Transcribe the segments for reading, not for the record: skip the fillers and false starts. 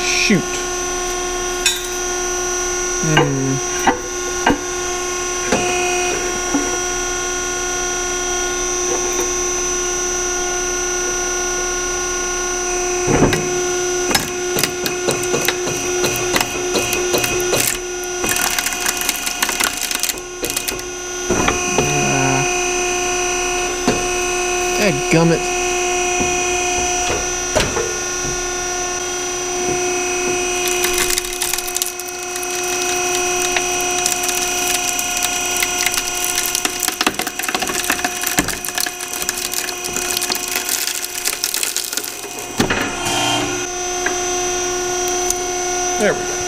Shoot. Dadgummit. There we go.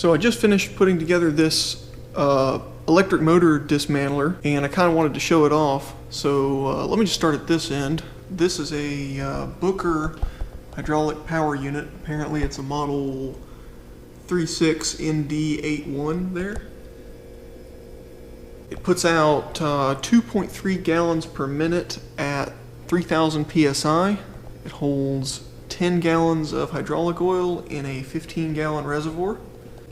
So I just finished putting together this electric motor dismantler, and I kind of wanted to show it off. So let me just start at this end. This is a Booker hydraulic power unit. Apparently it's a model 36ND81 there. It puts out 2.3 gallons per minute at 3000 psi. It holds 10 gallons of hydraulic oil in a 15-gallon reservoir.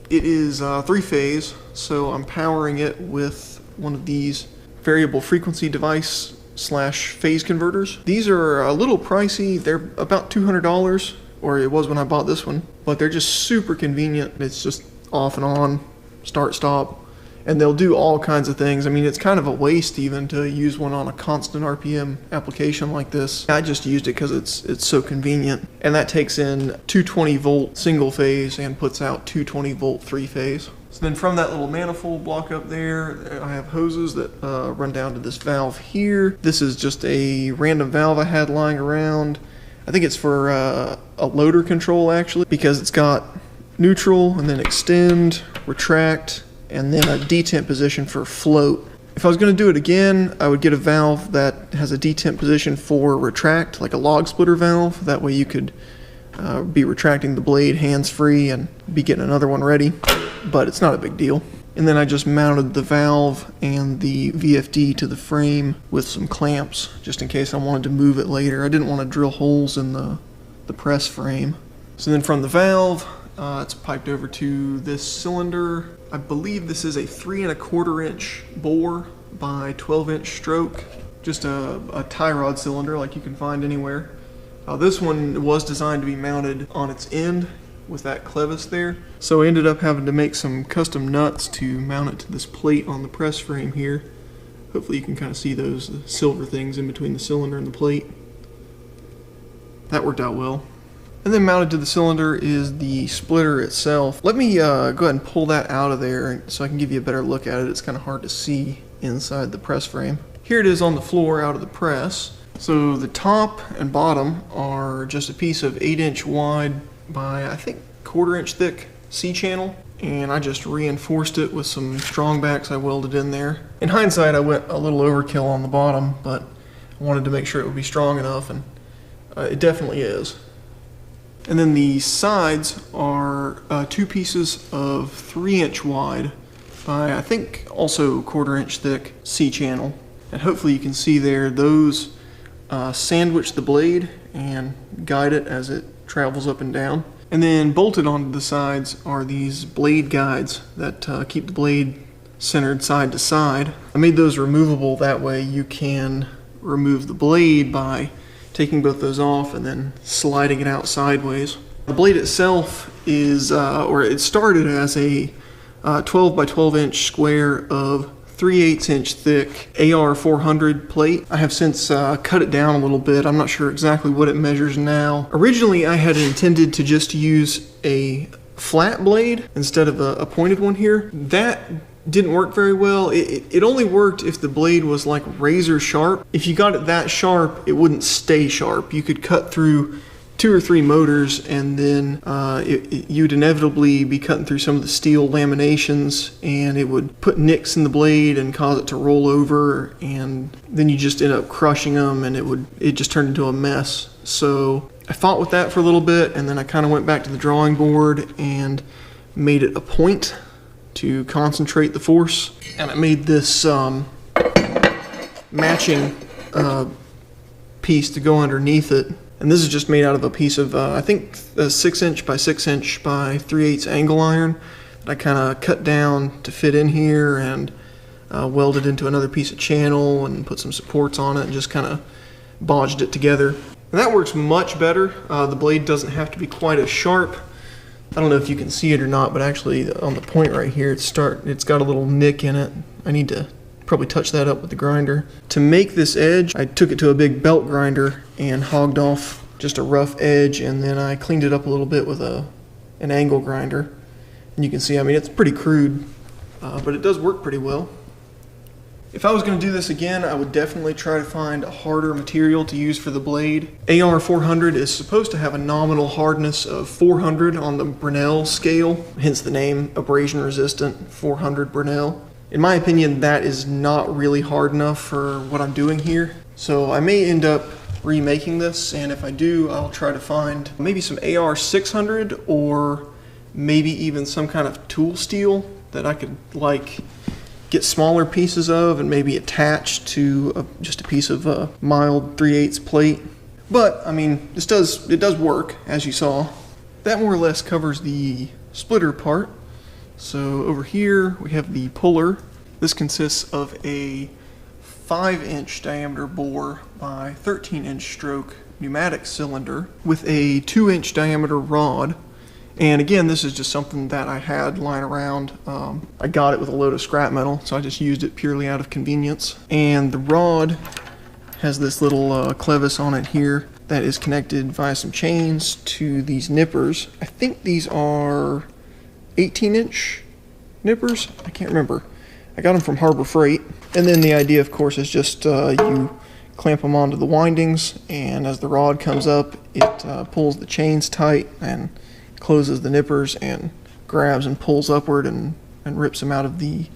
It is 3-phase, so I'm powering it with one of these variable frequency device / phase converters. These are a little pricey. They're about $200, or it was when I bought this one, but they're just super convenient. It's just off and on, start, stop, and they'll do all kinds of things. I mean, it's kind of a waste even to use one on a constant RPM application like this. I just used it because it's so convenient, and that takes in 220 volt single phase and puts out 220 volt 3-phase. So then from that little manifold block up there, I have hoses that run down to this valve here. This is just a random valve I had lying around. I think it's for a loader control actually, because it's got neutral and then extend, retract, and then a detemp position for float. If I was going to do it again, I would get a valve that has a detemp position for retract, like a log splitter valve. That way you could be retracting the blade hands-free and be getting another one ready, but it's not a big deal. And then I just mounted the valve and the VFD to the frame with some clamps, just in case I wanted to move it later. I didn't want to drill holes in the press frame. So then from the valve, it's piped over to this cylinder. I believe this is a 3¼ inch bore by 12-inch stroke. Just a tie rod cylinder like you can find anywhere. This one was designed to be mounted on its end with that clevis there. So I ended up having to make some custom nuts to mount it to this plate on the press frame here. Hopefully you can kind of see those silver things in between the cylinder and the plate. That worked out well. And then mounted to the cylinder is the splitter itself. Let me go ahead and pull that out of there so I can give you a better look at it. It's kind of hard to see inside the press frame. Here it is on the floor out of the press. So the top and bottom are just a piece of 8-inch wide by I think 1/4 inch thick C-channel, and I just reinforced it with some strong backs I welded in there. In hindsight, I went a little overkill on the bottom, but I wanted to make sure it would be strong enough, and it definitely is. And then the sides are 2 pieces of 3-inch wide by I think also 1/4 inch thick C-channel, and hopefully you can see there those sandwich the blade and guide it as it travels up and down. And then bolted onto the sides are these blade guides that keep the blade centered side to side. I made those removable, that way you can remove the blade by taking both those off and then sliding it out sideways. The blade itself is, or it started as a 12 by 12 inch square of 3/8 inch thick AR400 plate. I have since cut it down a little bit. I'm not sure exactly what it measures now. Originally I had intended to just use a flat blade instead of a pointed one here. That didn't work very well. It only worked if the blade was like razor sharp. If you got it that sharp, it wouldn't stay sharp. You could cut through 2 or 3 motors, and then you'd inevitably be cutting through some of the steel laminations, and it would put nicks in the blade and cause it to roll over, and then you just end up crushing them, and it just turned into a mess. So I fought with that for a little bit, and then I kind of went back to the drawing board and made it a point to concentrate the force, and I made this matching piece to go underneath it. And this is just made out of a piece of, I think, a 6-inch by 6-inch by 3/8 angle iron that I kind of cut down to fit in here and welded into another piece of channel and put some supports on it and just kind of bodged it together. And that works much better. The blade doesn't have to be quite as sharp. I don't know if you can see it or not, but actually on the point right here, it's got a little nick in it. I need to probably touch that up with the grinder. To make this edge, I took it to a big belt grinder and hogged off just a rough edge, and then I cleaned it up a little bit with an angle grinder. And you can see, I mean, it's pretty crude, but it does work pretty well. If I was going to do this again, I would definitely try to find a harder material to use for the blade. AR400 is supposed to have a nominal hardness of 400 on the Brinell scale, hence the name abrasion resistant 400 Brinell. In my opinion, that is not really hard enough for what I'm doing here. So I may end up remaking this, and if I do, I'll try to find maybe some AR600 or maybe even some kind of tool steel that I could like get smaller pieces of and maybe attach to just a piece of mild 3/8 plate. But I mean, it does work, as you saw. That more or less covers the splitter part. So over here we have the puller. This consists of a 5-inch diameter bore by 13-inch stroke pneumatic cylinder with a 2-inch diameter rod. And again, this is just something that I had lying around. I got it with a load of scrap metal, so I just used it purely out of convenience. And the rod has this little clevis on it here that is connected via some chains to these nippers. I think these are 18-inch nippers. I can't remember. I got them from Harbor Freight. And then the idea, of course, is just you clamp them onto the windings, and as the rod comes up, it pulls the chains tight and closes the nippers and grabs and pulls upward and rips them out of the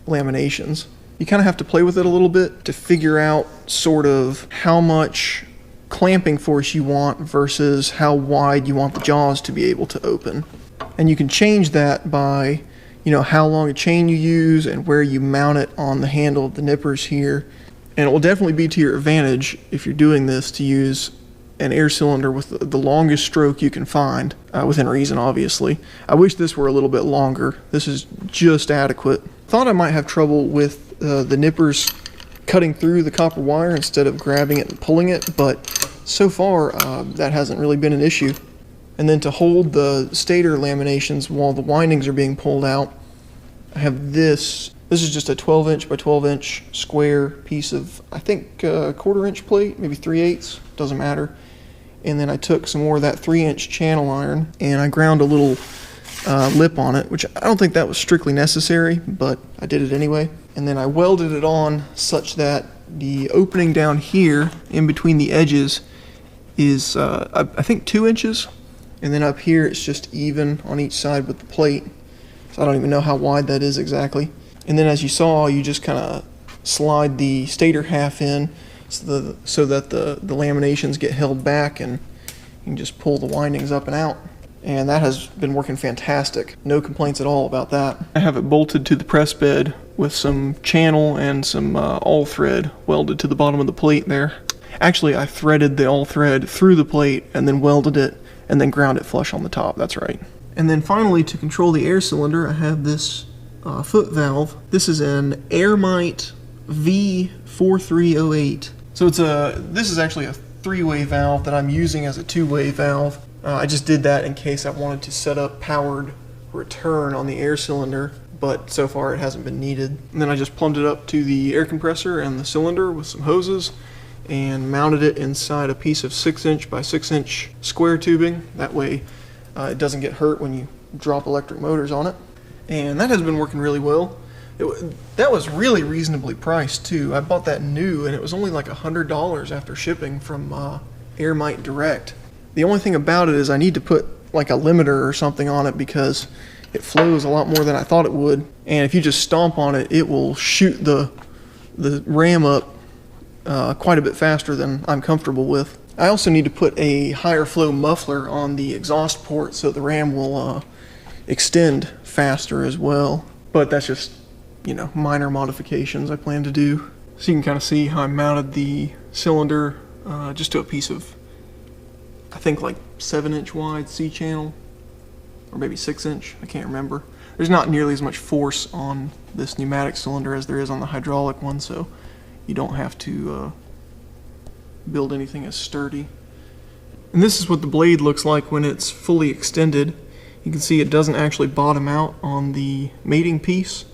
laminations. You kind of have to play with it a little bit to figure out sort of how much clamping force you want versus how wide you want the jaws to be able to open. And you can change that by, you know, how long a chain you use and where you mount it on the handle of the nippers here. And it will definitely be to your advantage if you're doing this to use an air cylinder with the longest stroke you can find, within reason, obviously. I wish this were a little bit longer. This is just adequate. Thought I might have trouble with the nippers cutting through the copper wire instead of grabbing it and pulling it, but so far that hasn't really been an issue. And then to hold the stator laminations while the windings are being pulled out, I have this. This is just a 12-inch by 12-inch square piece of, I think, 1/4-inch plate, maybe 3/8, doesn't matter. And then I took some more of that 3-inch channel iron and I ground a little lip on it, which I don't think that was strictly necessary, but I did it anyway. And then I welded it on such that the opening down here in between the edges is, I think, 2 inches. And then up here it's just even on each side with the plate. So I don't even know how wide that is exactly. And then as you saw, you just kind of slide the stator half in so that the laminations get held back, and you can just pull the windings up and out. And that has been working fantastic. No complaints at all about that. I have it bolted to the press bed with some channel and some all thread welded to the bottom of the plate there. Actually, I threaded the all thread through the plate and then welded it and then ground it flush on the top. That's right. And then finally, to control the air cylinder, I have this foot valve. This is an Airmite V4308. So this is actually a 3-way valve that I'm using as a 2-way valve. I just did that in case I wanted to set up powered return on the air cylinder, but so far it hasn't been needed. And then I just plumbed it up to the air compressor and the cylinder with some hoses and mounted it inside a piece of 6-inch by 6-inch square tubing. That way it doesn't get hurt when you drop electric motors on it. And that has been working really well. That was really reasonably priced too. I bought that new and it was only like $100 after shipping from Airmite Direct. The only thing about it is I need to put like a limiter or something on it because it flows a lot more than I thought it would. And if you just stomp on it, it will shoot the ram up quite a bit faster than I'm comfortable with. I also need to put a higher flow muffler on the exhaust port so the ram will extend faster as well. But that's just, you know, minor modifications I plan to do. So you can kind of see how I mounted the cylinder just to a piece of, I think, like 7-inch wide C-channel, or maybe 6-inch, I can't remember. There's not nearly as much force on this pneumatic cylinder as there is on the hydraulic one, so you don't have to build anything as sturdy. And this is what the blade looks like when it's fully extended. You can see it doesn't actually bottom out on the mating piece.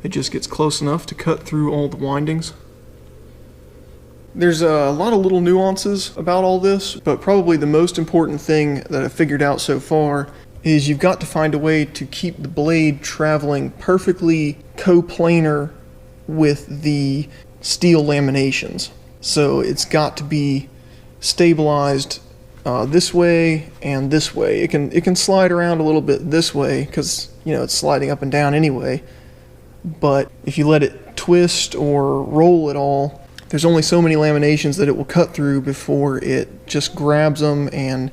It just gets close enough to cut through all the windings. There's a lot of little nuances about all this, but probably the most important thing that I've figured out so far is you've got to find a way to keep the blade traveling perfectly coplanar with the steel laminations. So it's got to be stabilized this way and this way. It can slide around a little bit this way because, you know, it's sliding up and down anyway. But if you let it twist or roll at all, there's only so many laminations that it will cut through before it just grabs them and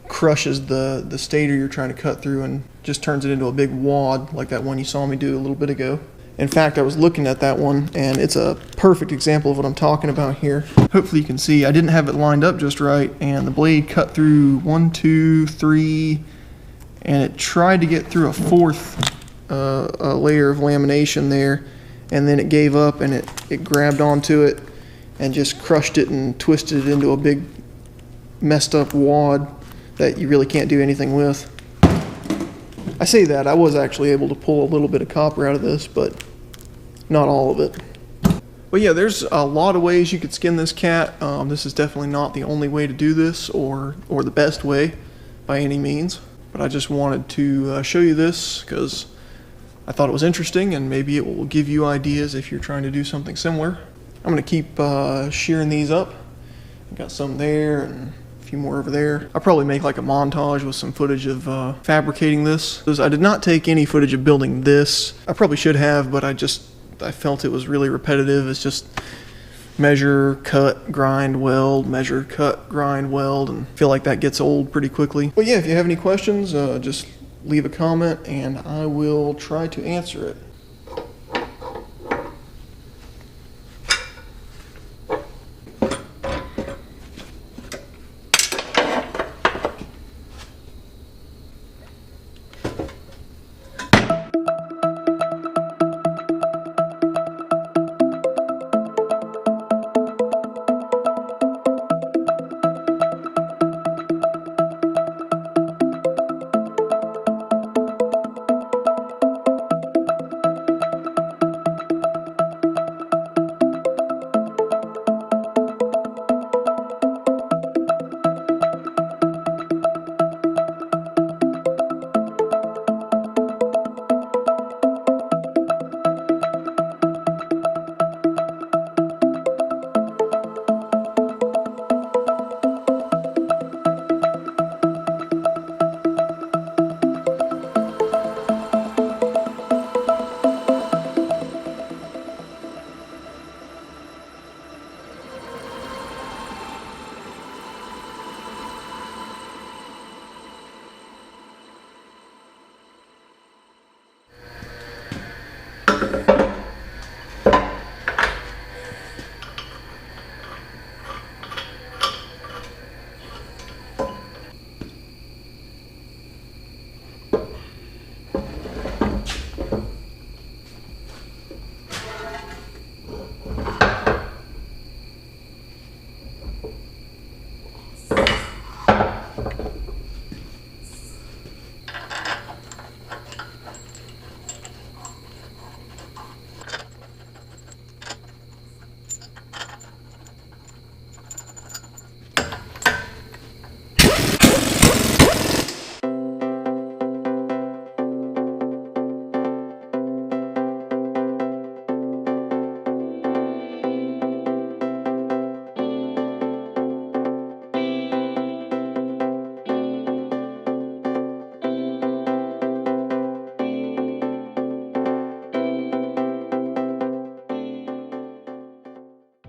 crushes the stator you're trying to cut through and just turns it into a big wad like that one you saw me do a little bit ago. In fact, I was looking at that one and it's a perfect example of what I'm talking about here. Hopefully you can see I didn't have it lined up just right and the blade cut through 1, 2, 3, and it tried to get through a fourth a layer of lamination there, and then it gave up and it grabbed onto it and just crushed it and twisted it into a big messed up wad that you really can't do anything with. I say that, I was actually able to pull a little bit of copper out of this, but not all of it. But yeah, there's a lot of ways you could skin this cat. This is definitely not the only way to do this or the best way by any means. But I just wanted to show you this because I thought it was interesting and maybe it will give you ideas if you're trying to do something similar. I'm going to keep shearing these up. I've got some there and a few more over there. I'll probably make like a montage with some footage of fabricating this. I did not take any footage of building this. I probably should have, but I felt it was really repetitive. It's just measure, cut, grind, weld, measure, cut, grind, weld, and I feel like that gets old pretty quickly. But yeah, if you have any questions, just leave a comment and I will try to answer it.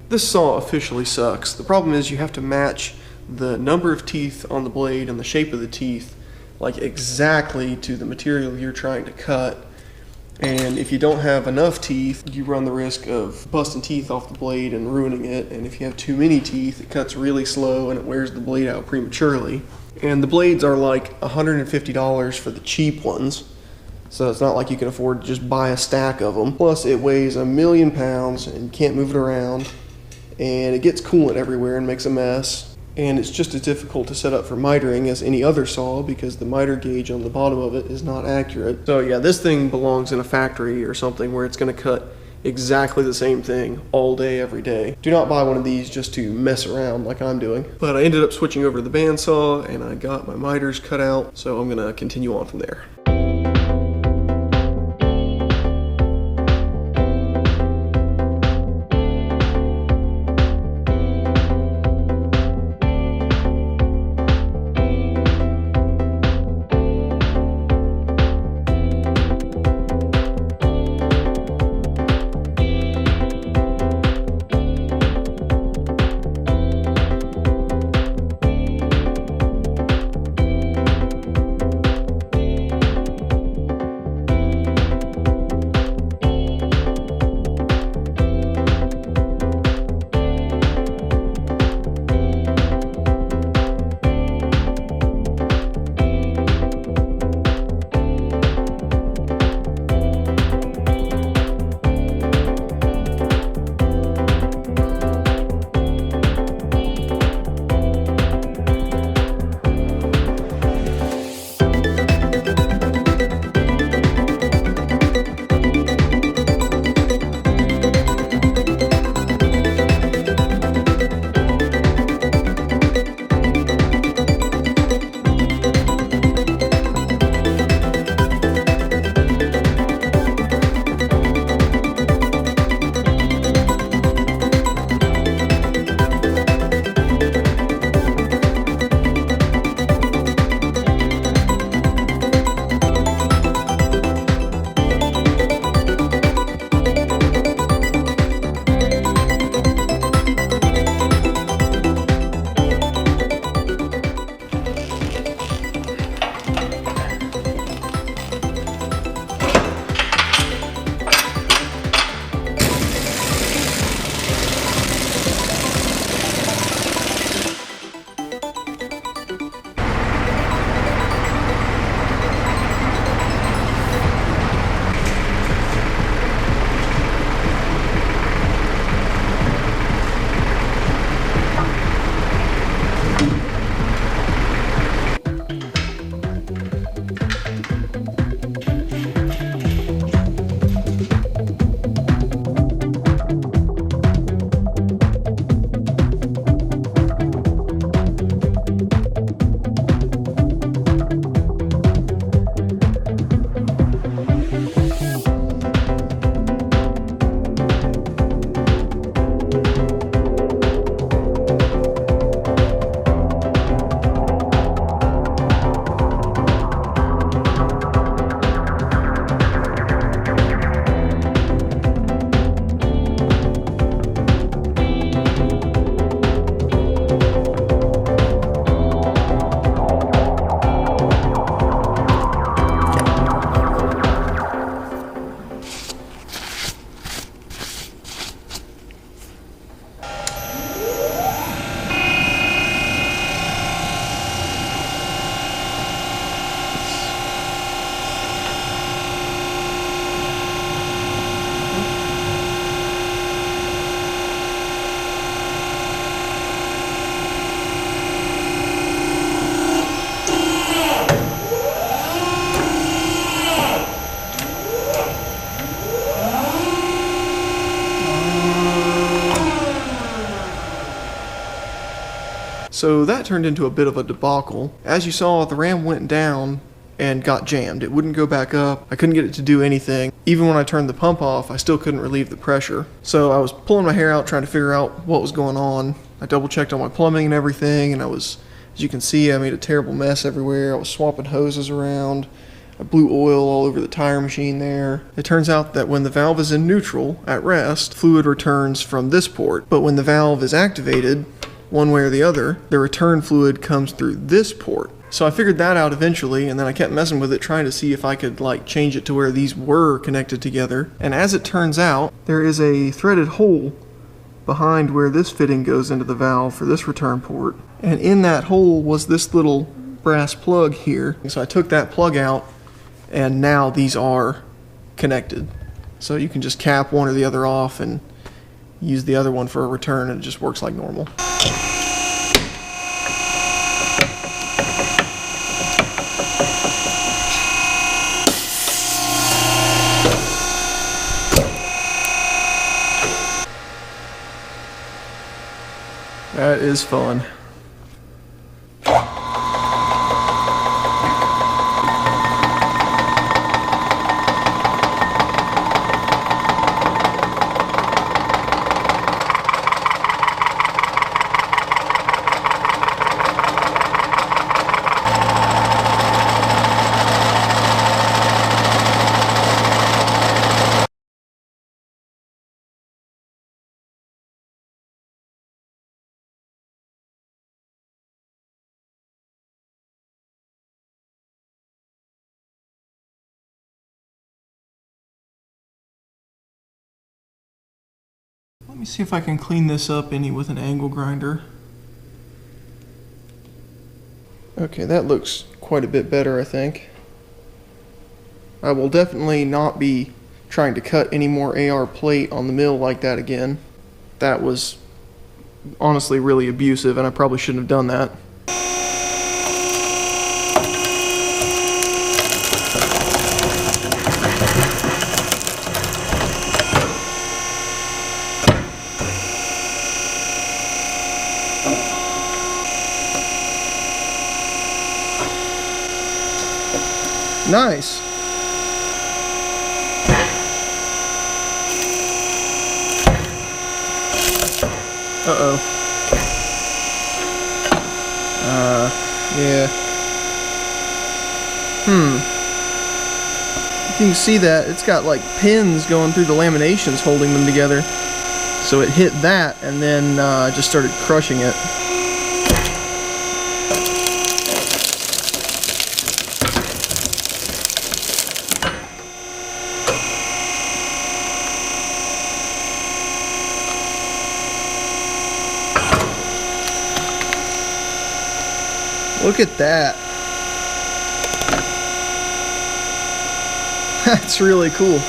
This saw officially sucks. The problem is you have to match the number of teeth on the blade and the shape of the teeth like exactly to the material you're trying to cut. And if you don't have enough teeth, you run the risk of busting teeth off the blade and ruining it. And if you have too many teeth, it cuts really slow and it wears the blade out prematurely. And the blades are like $150 for the cheap ones. So it's not like you can afford to just buy a stack of them. Plus it weighs 1,000,000 pounds and you can't move it around. And it gets coolant everywhere and makes a mess. And it's just as difficult to set up for mitering as any other saw because the miter gauge on the bottom of it is not accurate. So yeah, this thing belongs in a factory or something where it's going to cut exactly the same thing all day, every day. Do not buy one of these just to mess around like I'm doing. But I ended up switching over to the bandsaw and I got my miters cut out, so I'm going to continue on from there. So that turned into a bit of a debacle. As you saw, the ram went down and got jammed. It wouldn't go back up. I couldn't get it to do anything. Even when I turned the pump off, I still couldn't relieve the pressure. So I was pulling my hair out trying to figure out what was going on. I double checked all my plumbing and everything, and I was, as you can see, I made a terrible mess everywhere. I was swapping hoses around. I blew oil all over the tire machine there. It turns out that when the valve is in neutral, at rest, fluid returns from this port. But when the valve is activated, one way or the other, the return fluid comes through this port. So I figured that out eventually, and then I kept messing with it, trying to see if I could change it to where these were connected together. And as it turns out, there is a threaded hole behind where this fitting goes into the valve for this return port. And in that hole was this little brass plug here. So I took that plug out, and now these are connected. So you can just cap one or the other off and use the other one for a return, and it just works like normal. That is fun. Let me see if I can clean this up any with an angle grinder. Okay, that looks quite a bit better, I think. I will definitely not be trying to cut any more AR plate on the mill like that again. That was honestly really abusive, and I probably shouldn't have done that. Nice. Uh-oh. Yeah. You can see that it's got like pins going through the laminations holding them together. So it hit that and then just started crushing it. Look at that. That's really cool.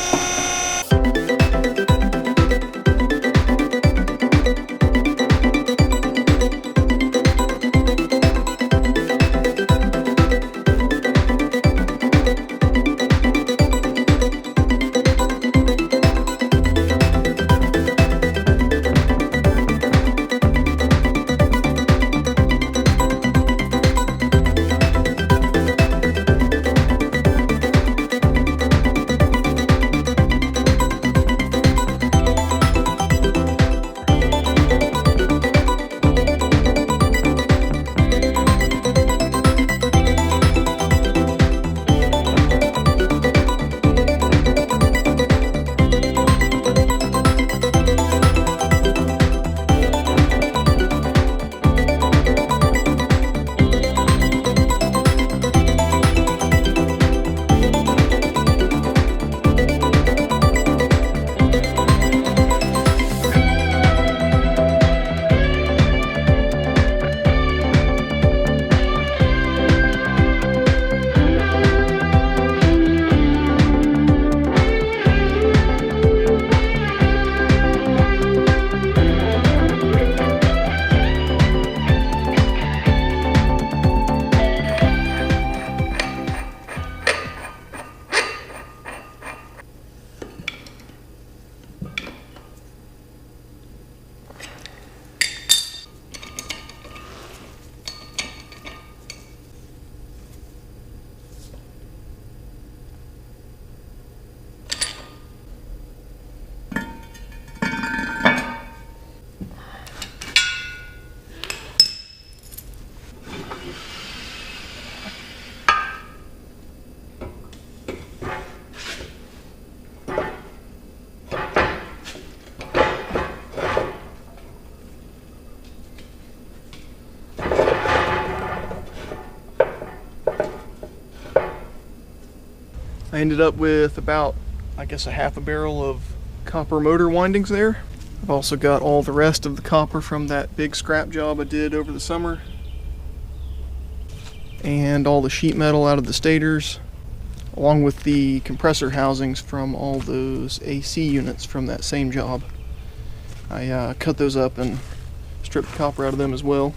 I ended up with about, I guess, a half a barrel of copper motor windings there. I've also got all the rest of the copper from that big scrap job I did over the summer, and all the sheet metal out of the stators, along with the compressor housings from all those AC units from that same job. I cut those up and stripped the copper out of them as well.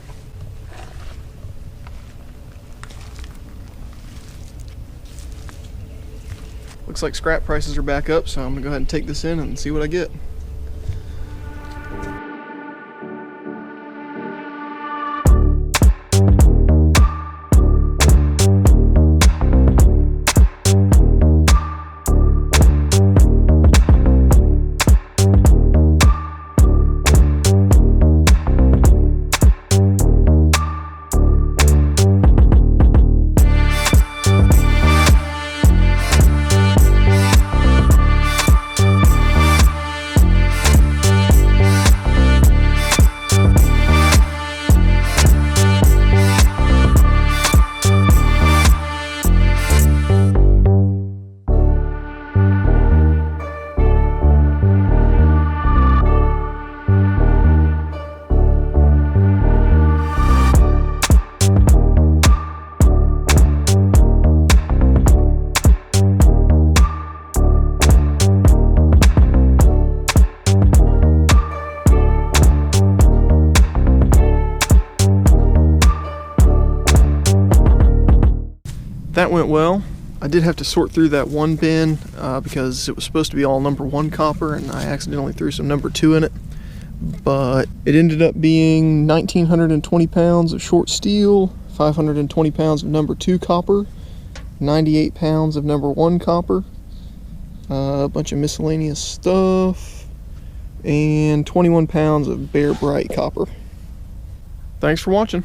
Looks like scrap prices are back up, so I'm gonna go ahead and take this in and see what I get. That went well. I did have to sort through that one bin because it was supposed to be all number 1 copper, and I accidentally threw some number 2 in it. But it ended up being 1,920 pounds of short steel, 520 pounds of number 2 copper, 98 pounds of number 1 copper, a bunch of miscellaneous stuff, and 21 pounds of bare bright copper. Thanks for watching.